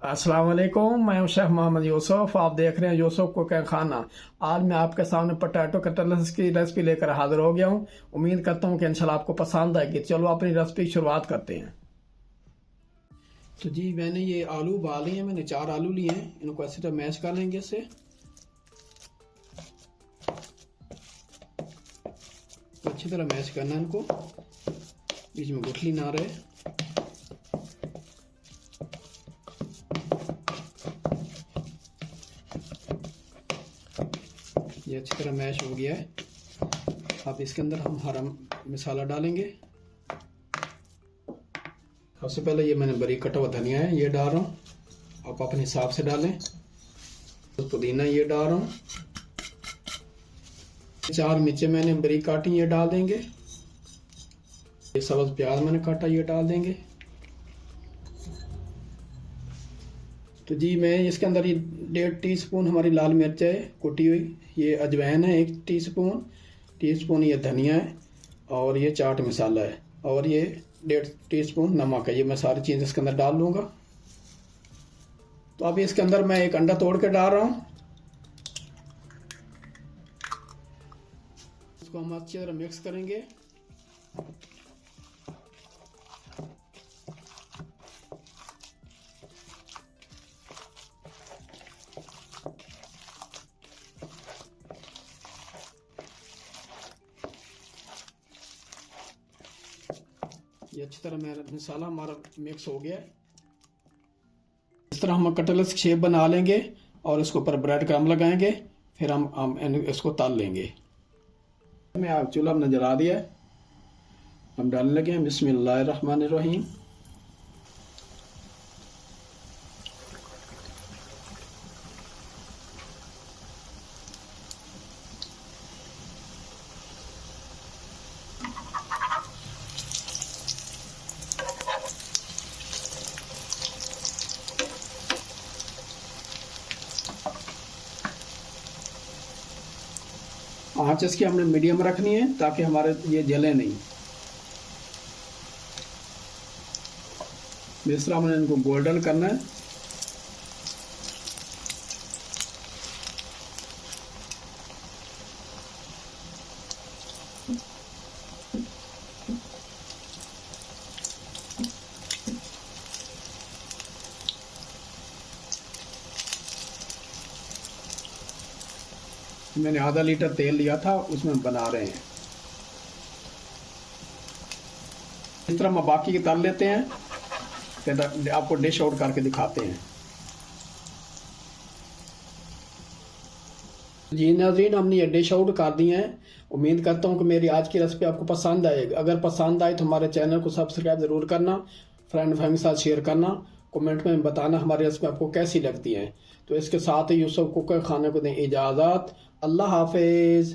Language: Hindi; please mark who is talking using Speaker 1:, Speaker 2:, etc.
Speaker 1: अस्सलाम वालेकुम। मैं हूं शेफ मोहम्मद यूसुफ। आप देख रहे हैं यूसुफ कुकिंग खाना। आज मैं आपके सामने पोटैटो कटलेट्स की रेसिपी लेकर हाजिर हो गया हूं। उम्मीद करता हूं कि इंशाल्लाह आपको पसंद आएगी। चलो अपनी रेसिपी की शुरुआत करते हैं। तो जी मैंने ये आलू उबाले हैं। मैंने 4 आलू लिए हैं। इनको अच्छी तरह मैश कर लेंगे। इससे अच्छी तरह मैश करना है इनको, बीच में गुठली ना रहे। ये अच्छी तरह मैश हो गया है। अब इसके अंदर हम हरा मसाला डालेंगे। सबसे पहले ये मैंने बारीक कटा हुआ धनिया है, ये डाल रहा हूँ। आप अपने हिसाब से डालें। पुदीना ये डाल रहा हूँ। 4 मिर्चें मैंने बारीक काटी, ये डाल देंगे। ये सब्ज प्याज मैंने काटा, ये डाल देंगे। तो जी मैं इसके अंदर ये 1.5 टीस्पून हमारी लाल मिर्च है कुटी हुई, ये अजवाइन है 1 टीस्पून ये धनिया है, और ये चाट मसाला है, और ये 1.5 टीस्पून नमक है। ये मैं सारी चीज़ इसके अंदर डाल लूँगा। तो अब इसके अंदर मैं एक अंडा तोड़ के डाल रहा हूँ। इसको हम अच्छी तरह मिक्स करेंगे। ये अच्छी तरह मेरा मसाला हमारा मिक्स हो गया है। इस तरह हम कटलेट्स शेप बना लेंगे और इसके ऊपर ब्रेड क्रम्ब लगाएंगे। फिर हम इसको तल लेंगे। मैं आप चूल्हा हमने जला दिया है। हम डालने लगे हैं। बिस्मिल्लाहिर्रहमानिर्रहीम। आंच इसकी हमने मीडियम रखनी है ताकि हमारे ये जले नहीं। इस तरह हमने इनको गोल्डन करना है। मैंने आधा लीटर तेल लिया था, उसमें बना रहे हैं। इस तरह हम बाकी के तल लेते हैं, फिर आपको डिश आउट करके दिखाते हैं। जी नाज़रीन, हमने ये डिश आउट कर दी हैं। उम्मीद करता हूँ कि मेरी आज की रेसिपी आपको पसंद आएगी। अगर पसंद आए तो हमारे चैनल को सब्सक्राइब ज़रूर करना, फ्रेंड फैमिली के साथ शेयर करना, कमेंट में बताना हमारी रेसिपी आपको कैसी लगती है। तो इसके साथ ही यूसुफ कुकिंग खाने को दें इजाज़त। अल्लाह हाफिज़।